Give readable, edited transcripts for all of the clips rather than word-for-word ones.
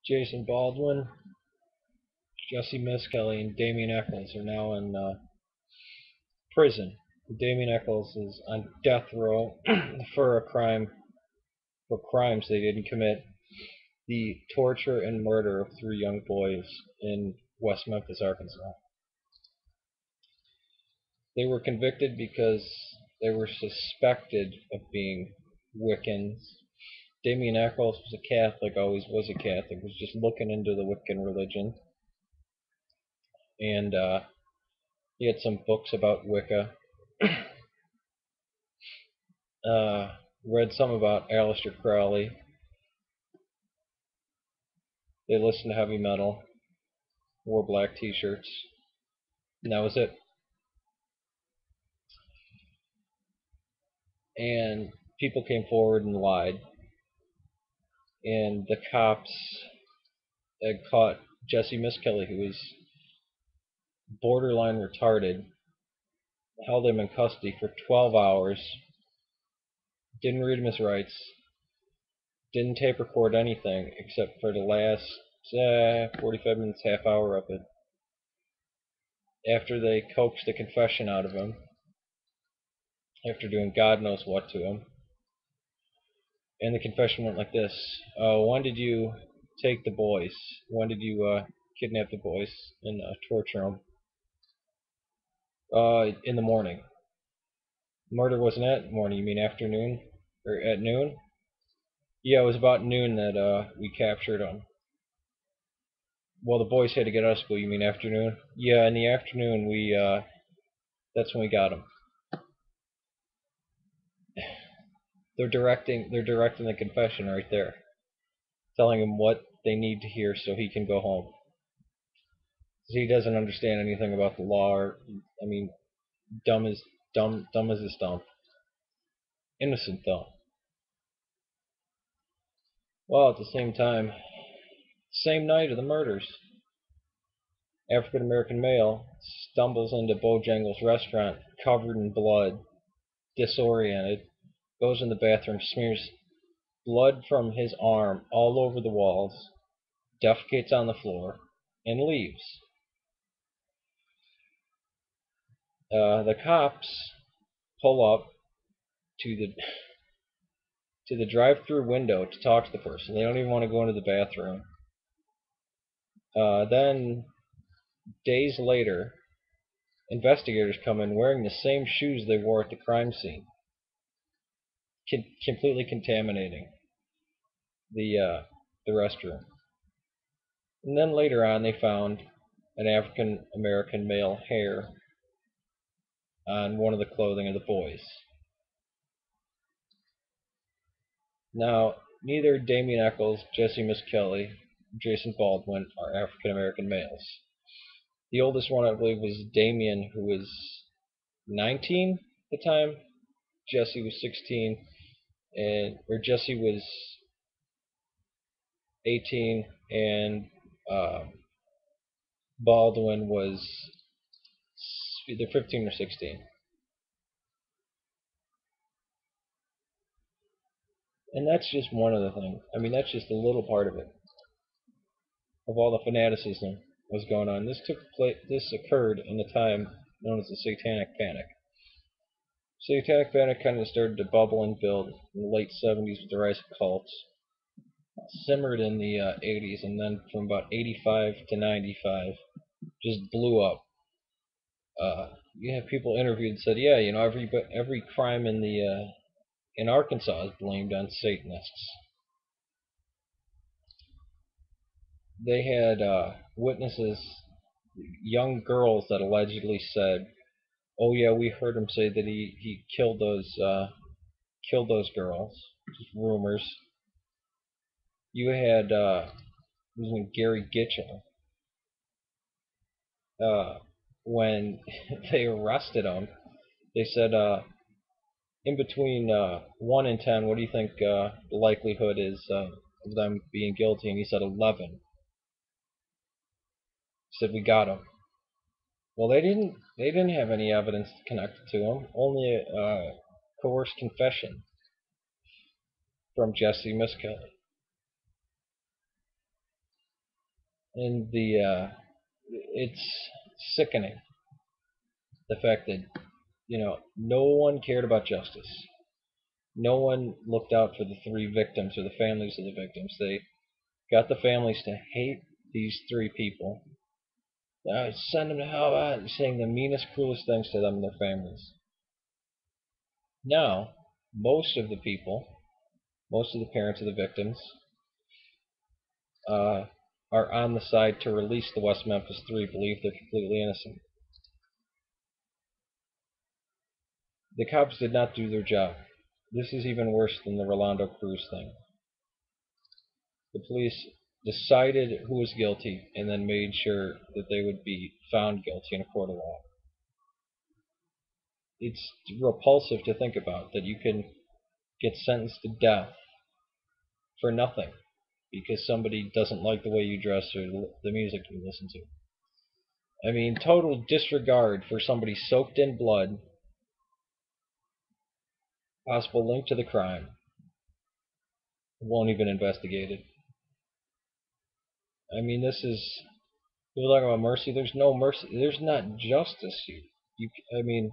Jason Baldwin, Jesse Miskelly, and Damien Eccles are now in prison. Damien Eccles is on death row for crimes they didn't commit. The torture and murder of 3 young boys in West Memphis, Arkansas. They were convicted because they were suspected of being Wiccans. Damien Eccles was a Catholic, always was a Catholic, was just looking into the Wiccan religion. And he had some books about Wicca. Read some about Aleister Crowley. They listened to heavy metal, wore black t-shirts, and that was it. And people came forward and lied. And the cops had caught Jesse Miskelly, who was borderline retarded, held him in custody for 12 hours, didn't read him his rights, didn't tape record anything except for the last 45 minutes, half hour of it. After they coaxed a confession out of him, after doing God knows what to him, and the confession went like this: when did you take the boys? When did you kidnap the boys and torture them? In the morning. Murder wasn't at morning, you mean afternoon? Or at noon? Yeah, it was about noon that we captured them. Well, the boys had to get out of school, you mean afternoon? Yeah, in the afternoon that's when we got them. They're directing the confession right there, telling him what they need to hear so he can go home. He doesn't understand anything about the law, or, I mean, dumb as a stump. Innocent though. Well, at the same time, same night of the murders, African American male stumbles into Bojangles restaurant covered in blood, disoriented, goes in the bathroom, smears blood from his arm all over the walls, defecates on the floor, and leaves. The cops pull up to the drive-through window to talk to the person. They don't even want to go into the bathroom. Then, days later, investigators come in wearing the same shoes they wore at the crime scene, completely contaminating the restroom. And then later on, they found an African American male hair on one of the clothing of the boys. Now, neither Damien Eccles, Jesse Miskelly, Jason Baldwin are African American males. The oldest one, I believe, was Damien, who was 19 at the time. Jesse was 16, or Jesse was 18, and Baldwin was either 15 or 16. And that's just one of the things. I mean, that's just a little part of it, of all the fanaticism was going on. This occurred in the time known as the Satanic Panic. Satanic Panic kind of started to bubble and build in the late 70s with the rise of cults. Simmered in the 80s, and then from about 85 to 95, just blew up. You have people interviewed said, yeah, you know, every crime in Arkansas is blamed on Satanists. They had witnesses, young girls that allegedly said, "Oh yeah, we heard him say that he killed those girls." Just rumors. You had Gary Gitchell. When they arrested him, they said, in between 1 and 10, what do you think the likelihood is of them being guilty? And he said 11. He said, we got him. Well, they didn't have any evidence connected to him, only a coerced confession from Jesse Miskelly. And it's sickening the fact that no one cared about justice. No one looked out for the three victims or the families of the victims. They got the families to hate these three people. Send them to hell, saying the meanest, cruelest things to them and their families. Now, most of the people, most of the parents of the victims, are on the side to release the West Memphis Three, believe they're completely innocent. The cops did not do their job. This is even worse than the Rolando Cruz thing. The police decided who was guilty and then made sure that they would be found guilty in a court of law. It's repulsive to think about that you can get sentenced to death for nothing because somebody doesn't like the way you dress or the music you listen to. I mean, total disregard for somebody soaked in blood, possible link to the crime, won't even investigate it. I mean, this is, people talking about mercy. There's no mercy. There's not justice here. I mean,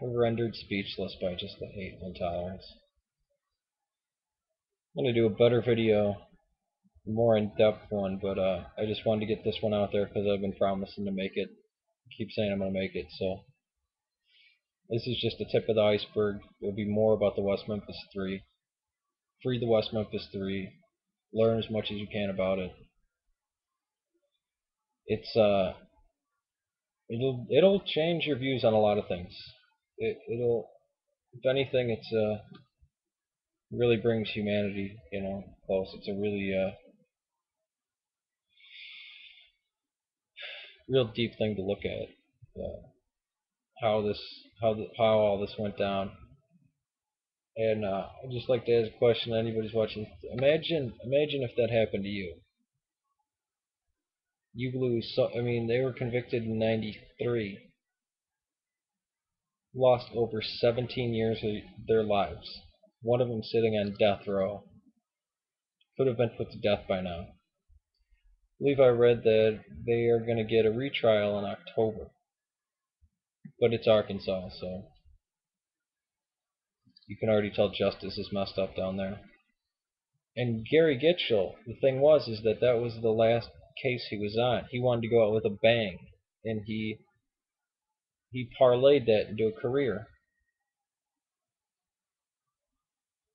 rendered speechless by just the hate and intolerance. I'm going to do a better video, more in-depth one, but I just wanted to get this one out there because I've been promising to make it. I keep saying I'm going to make it, so this is just the tip of the iceberg. There'll be more about the West Memphis Three. Free the West Memphis Three. Learn as much as you can about it. It's it'll change your views on a lot of things. It'll, if anything, it's really brings humanity, close. It's a really real deep thing to look at. How all this went down. And I'd just like to ask a question to anybody's watching. Imagine if that happened to you. You lose. I mean, they were convicted in '93. Lost over 17 years of their lives. One of them sitting on death row. Could have been put to death by now. I believe I read that they are going to get a retrial in October. But it's Arkansas, so you can already tell justice is messed up down there. And Gary Gitchell, the thing is that was the last case he was on. He wanted to go out with a bang, and he parlayed that into a career.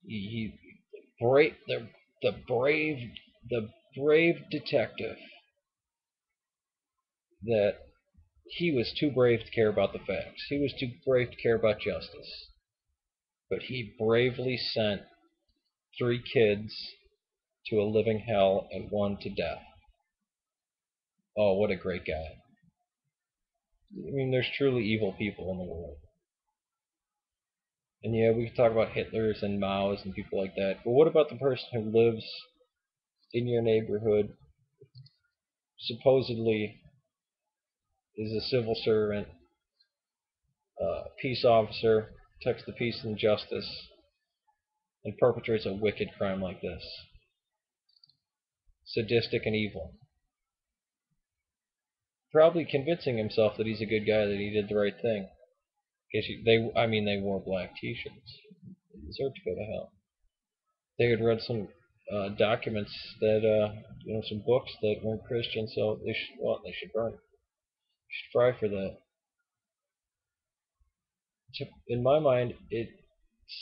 He the brave detective that he was too brave to care about the facts. He was too brave to care about justice. But he bravely sent 3 kids to a living hell and 1 to death. Oh, what a great guy. I mean, there's truly evil people in the world. And yeah, we can talk about Hitlers and Maos and people like that. But what about the person who lives in your neighborhood, supposedly is a civil servant, peace officer, protects the peace and justice, and perpetrates a wicked crime like this? Sadistic and evil. Probably convincing himself that he's a good guy, that he did the right thing. They wore black T-shirts. They deserve to go to hell. They had read some documents that, some books that weren't Christian, so they should burn. They should fry for that. In my mind, it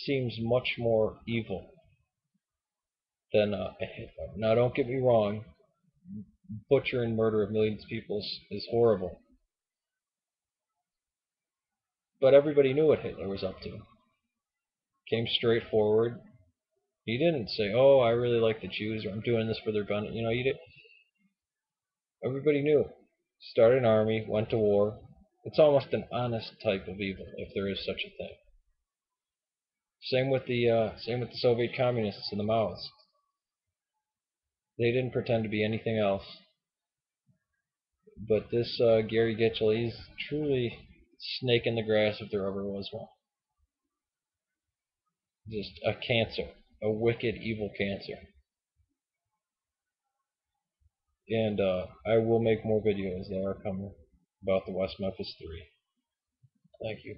seems much more evil than a Hitler. Now, don't get me wrong. Butcher and murder of millions of people is horrible. But everybody knew what Hitler was up to. Came straight forward. He didn't say, "Oh, I really like the Jews," or "I'm doing this for their benefit." You did. Everybody knew. Started an army, went to war. It's almost an honest type of evil, if there is such a thing. Same with the Soviet communists and the Maoists. They didn't pretend to be anything else. But this Gary Gitchell, he's truly snake in the grass if there ever was one. Just a cancer a wicked, evil cancer. And I will make more videos that are coming about the West Memphis 3. Thank you.